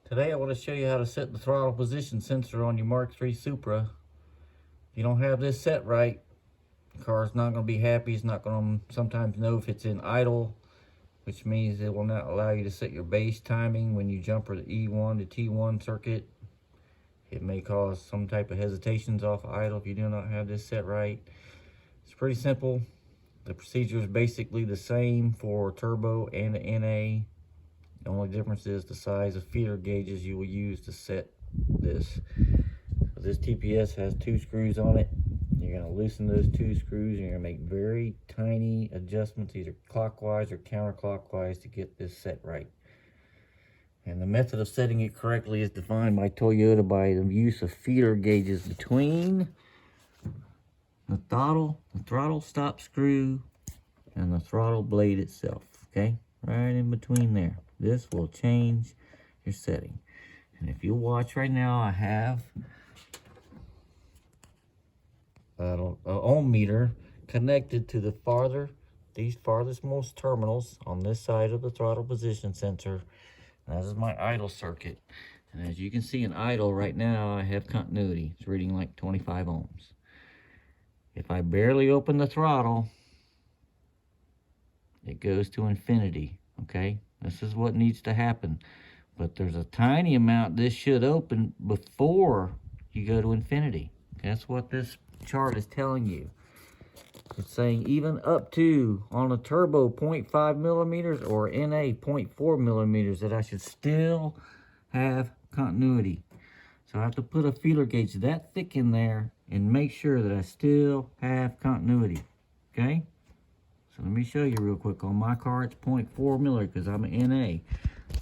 Today I want to show you how to set the throttle position sensor on your MK3 Supra. If you don't have this set right, the car's not going to be happy. It's not going to sometimes know if it's in idle, which means it will not allow you to set your base timing when you jump or the E1 to T1 circuit. It may cause some type of hesitations off idle if you do not have this set right. It's pretty simple. The procedure is basically the same for turbo and the NA. The only difference is the size of feeder gauges you will use to set this. So this TPS has 2 screws on it. You're going to loosen those 2 screws and you're going to make very tiny adjustments, either clockwise or counterclockwise, to get this set right. And the method of setting it correctly is defined by Toyota by the use of feeder gauges between the throttle stop screw and the throttle blade itself. Okay, right in between there. This will change your setting. And if you watch right now, I have an ohm meter connected to these farthest most terminals on this side of the throttle position sensor. And that is my idle circuit. And as you can see in idle right now, I have continuity. It's reading like 25 ohms. If I barely open the throttle, it goes to infinity. Okay, this is what needs to happen. But there's a tiny amount this should open before you go to infinity. That's what this chart is telling you. It's saying even up to, on a turbo, 0.5 millimeters or NA 0.4 millimeters, that I should still have continuity. So I have to put a feeler gauge that thick in there and make sure that I still have continuity. Okay? So let me show you real quick. On my car, it's 0.4 millimeter because I'm an NA.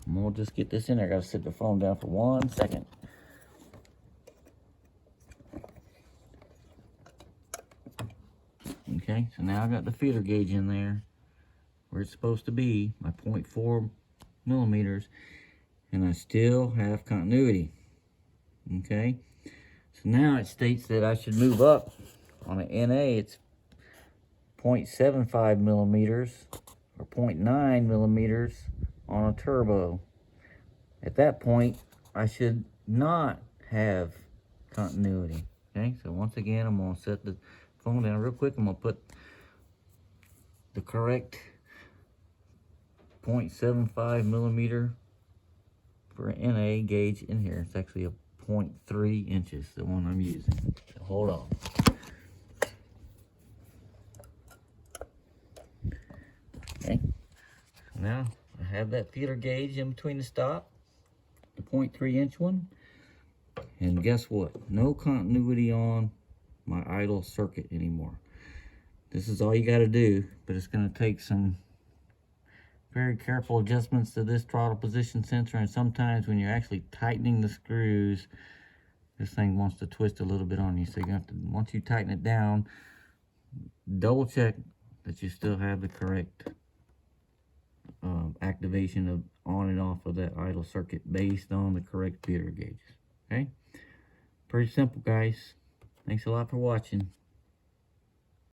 I'm gonna just get this in there. I gotta sit the phone down for 1 second. Okay, so now I got the feeder gauge in there where it's supposed to be, my 0.4 millimeters, and I still have continuity. Okay, so now it states that I should move up. On an NA, it's 0.75 millimeters or 0.9 millimeters on a turbo. At that point, I should not have continuity. Okay, so once again, I'm going to set the phone down real quick. I'm going to put the correct 0.75 millimeter for an NA gauge in here. It's actually a 0.3 inches, the one I'm using. So hold on. Okay, so now I have that feeder gauge in between the stop, the 0.3 inch one, and guess what? No continuity on my idle circuit anymore. This is all you got to do, but it's going to take some very careful adjustments to this throttle position sensor, and sometimes when you're actually tightening the screws, this thing wants to twist a little bit on you. So you have to, once you tighten it down, double check that you still have the correct activation of on and off of that idle circuit based on the correct feeder gauges. Okay, pretty simple, guys. Thanks a lot for watching.